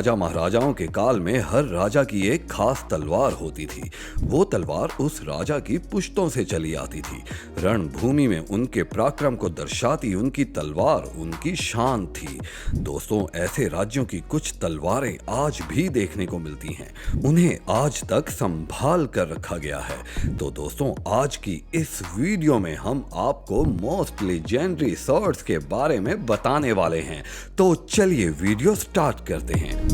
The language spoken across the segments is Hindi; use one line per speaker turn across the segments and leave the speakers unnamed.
राजा महाराजाओं के काल में हर राजा की एक खास तलवार होती थी। वो तलवार उस राजा की पुश्तों से चली आती थी। रणभूमि में उनके पराक्रम को दर्शाती उनकी तलवार उनकी शान थी। दोस्तों, ऐसे राज्यों की कुछ तलवारें आज भी देखने को मिलती हैं। उन्हें आज तक संभाल कर रखा गया है। तो दोस्तों, आज की इस वीडियो में हम आपको मोस्ट लेजेंडरी स्वॉर्ड्स के बारे में बताने वाले हैं। तो चलिए वीडियो स्टार्ट करते हैं।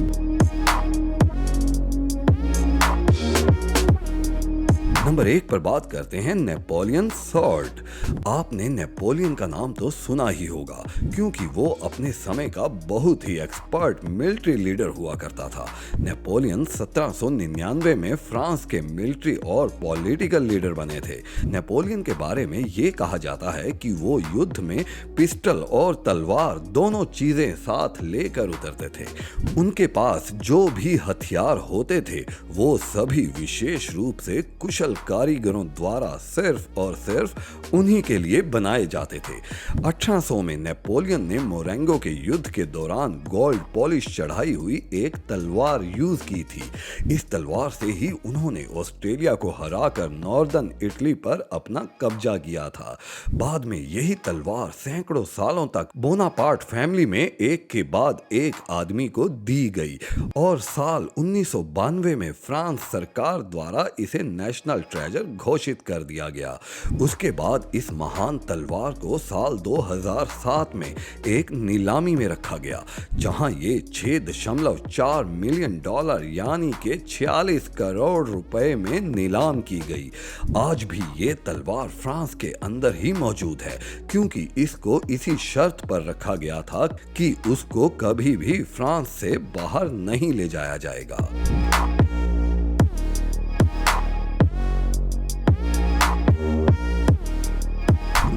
नंबर 1 पर बात करते हैं नेपोलियन स्वॉर्ड। आपने नेपोलियन का नाम तो सुना ही होगा, क्योंकि वो अपने समय का बहुत ही एक्सपर्ट मिलिट्री लीडर हुआ करता था। नेपोलियन 1799 में फ्रांस के मिलिट्री और पॉलिटिकल लीडर बने थे। नेपोलियन के बारे में ये कहा जाता है कि वो युद्ध में पिस्टल और तलवार दोनों चीजें साथ लेकर उतरते थे। उनके पास जो भी हथियार होते थे वो सभी विशेष रूप से कुशल कारीगरों द्वारा सिर्फ और सिर्फ उन्हीं के लिए बनाए जाते थे। 1800 में नेपोलियन ने मोरेंगो के युद्ध के दौरान गोल्ड पॉलिश चढ़ाई हुई एक तलवार यूज की थी। इस तलवार से ही उन्होंने ऑस्ट्रेलिया को हराकर नॉर्दर्न इटली पर अपना कब्जा किया था। बाद में यही तलवार सैकड़ों सालों तक बोनापार्ट फैमिली में एक के बाद एक आदमी को दी गई और साल 1992 में फ्रांस सरकार द्वारा इसे नेशनल ट्रेजर घोषित कर दिया गया। उसके बाद इस महान तलवार को साल 2007 में एक नीलामी में रखा गया, जहां ये 6.4 मिलियन डॉलर यानी कि 46 करोड़ रुपए में नीलाम की गई। आज भी ये तलवार फ्रांस के अंदर ही मौजूद है, क्योंकि इसको इसी शर्त पर रखा गया था कि उसको कभी भी फ्रांस से बाहर नहीं ले जाया जाएगा।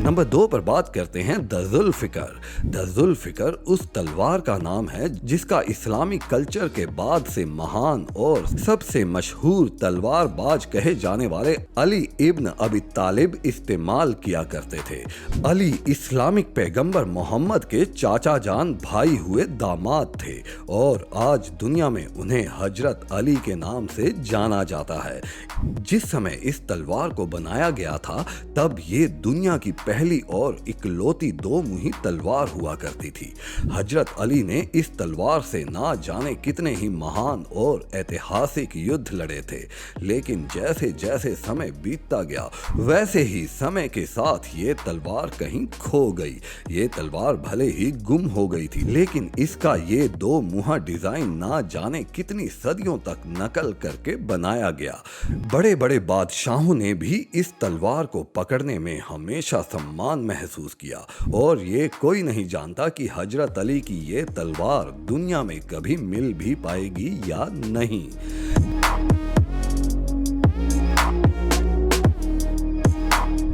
नंबर 2 पर बात करते हैं द जुल्फिकर। द जुल्फिकर उस तलवार का नाम है जिसका इस्लामी कल्चर के बाद से महान और सबसे मशहूर तलवारबाज कहे जाने वाले अली इब्न अबी तालिब इस्तेमाल किया करते थे। अली इस्लामिक पैगंबर मोहम्मद के चाचा जान भाई हुए दामाद थे और आज दुनिया में उन्हें हजरत अली के नाम से जाना जाता है। जिस समय इस तलवार को बनाया गया था तब ये दुनिया की पहली और इकलौती दो मुही तलवार हुआ करती थी। हजरत अली ने इस तलवार से ना जाने कितने ही महान और ऐतिहासिक युद्ध लड़े थे, लेकिन जैसे जैसे समय बीतता गया वैसे ही समय के साथ ये तलवार कहीं खो गई। ये तलवार भले ही गुम हो गई थी, लेकिन इसका ये दो मुहा डिजाइन ना जाने कितनी सदियों तक नकल करके बनाया गया। बड़े बड़े बादशाहों ने भी इस तलवार को पकड़ने में हमेशा सम्मान महसूस किया और ये कोई नहीं जानता कि हजरत अली की ये तलवार दुनिया में कभी मिल भी पाएगी या नहीं।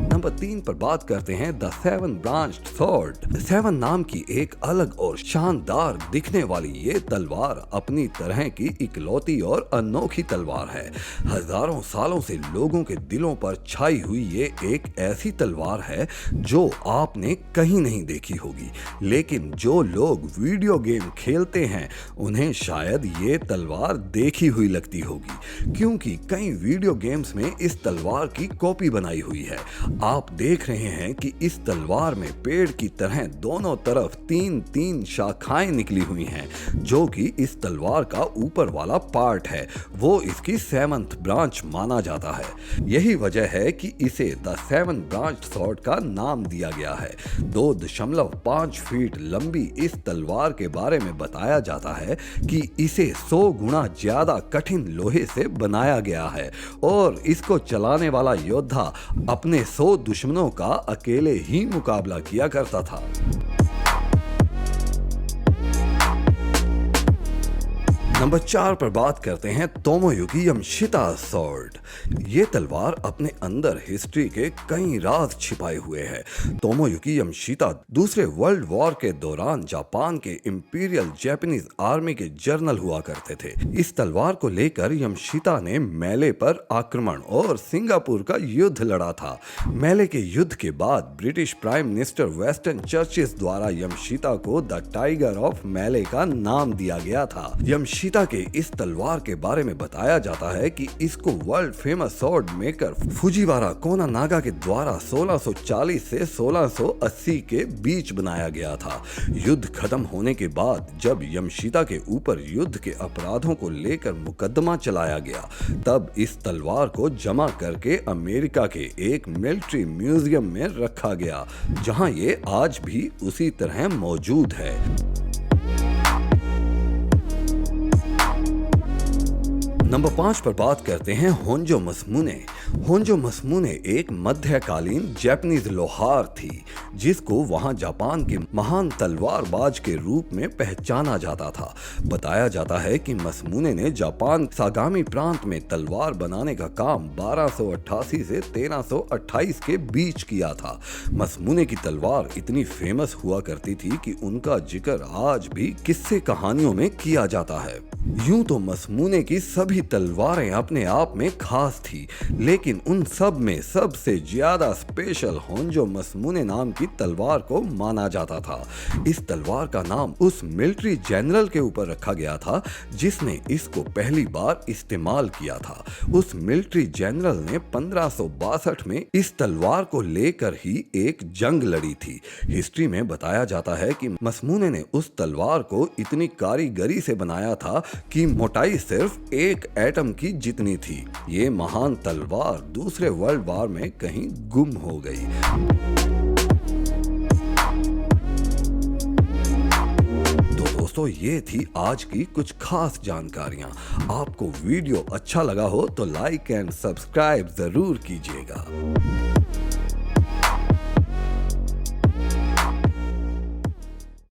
नंबर 3 पर बात करते हैं the seven branched sword. Seven नाम की एक अलग और शानदार दिखने वाली ये तलवार अपनी तरह की इकलौती और अनोखी तलवार है। हजारों सालों से लोगों के दिलों पर छाई हुई ये एक ऐसी तलवार है जो आपने कहीं नहीं देखी होगी, लेकिन जो लोग वीडियो गेम खेलते हैं उन्हें शायद ये तलवार देखी हुई लगती होगी, क्योंकि कई वीडियो गेम्स में इस तलवार की कॉपी बनाई हुई है। आप देख रहे हैं कि इस तलवार में पेड़ की तरह दोनों तरफ 3-3 शाखाएं निकली हुई हैं, जो कि इस तलवार का ऊपर वाला पार्ट है। वो इसकी 7th ब्रांच माना जाता है। यही वजह है कि इसे द सेवन ब्रांच स्वॉर्ड का नाम दिया गया है। 2.5 फीट लंबी इस तलवार के बारे में बताया जाता है कि इसे 100 गुना ज्यादा कठिन लोहे से बनाया गया है और इसको चलाने वाला योद्धा अपने 100 दुश्मनों का अकेले ही मुकाबला किया करता था। नंबर 4 पर बात करते हैं तोमोयुकी यामाशिता स्वॉर्ड। ये तलवार अपने अंदर हिस्ट्री के कई राज छिपाए हुए है। तोमोयुकी यामाशिता दूसरे वर्ल्ड वॉर के दौरान जापान के इंपीरियल जापानीज आर्मी के जनरल हुआ करते थे। इस तलवार को लेकर यामाशिता ने मेले पर आक्रमण और सिंगापुर का युद्ध लड़ा था। मेले के युद्ध के बाद British prime minister western Churchill द्वारा यामाशिता को द टाइगर ऑफ मेले का नाम दिया गया था। यामाशिता यमशिता के इस तलवार के बारे में बताया जाता है कि इसको world famous sword maker Fujiwara कोना नागा के द्वारा 1640 से 1680 के बीच बनाया गया था। युद्ध खत्म होने के बाद जब यमशिता के ऊपर युद्ध के अपराधों को लेकर मुकदमा चलाया गया, तब इस तलवार को जमा करके अमेरिका के एक मिलिट्री म्यूजियम में रखा गया, जहां ये आज भी उसी तरह मौजूद है। नंबर 5 पर बात करते हैं होंजो मसमुने। होंजो मसमुने एक मध्यकालीन जापानीज लोहार थी, जिसको वहां जापान के महान तलवारबाज के रूप में पहचाना जाता था। बताया जाता है कि मसमुने ने जापान सागामी प्रांत में तलवार बनाने का काम 1288 से 1328 के बीच किया था। मसमुने की तलवार इतनी फेमस हुआ करती थी कि उनका जिक्र आज भी किस्से कहानियों में किया जाता है। यूं तो मसमुने की सभी तलवारें अपने आप में खास थी, लेकिन उन सब में सबसे ज्यादा स्पेशल होंजो मसमुने नाम की तलवार को माना जाता था। इस तलवार का नाम उस मिलिट्री जनरल के ऊपर रखा गया था जिसने इसको पहली बार इस्तेमाल किया था। उस मिलिट्री जनरल ने 1562 में इस तलवार को लेकर ही एक जंग लड़ी थी। हिस्ट्री में बताया जाता है कि मसमुने ने उस तलवार को इतनी कारीगरी से बनाया था कि मोटाई सिर्फ एक एटम की जितनी थी। ये महान तलवार दूसरे वर्ल्ड वॉर में कहीं गुम हो गई। तो दोस्तों, ये थी आज की कुछ खास जानकारियां। आपको वीडियो अच्छा लगा हो तो लाइक एंड सब्सक्राइब जरूर कीजिएगा।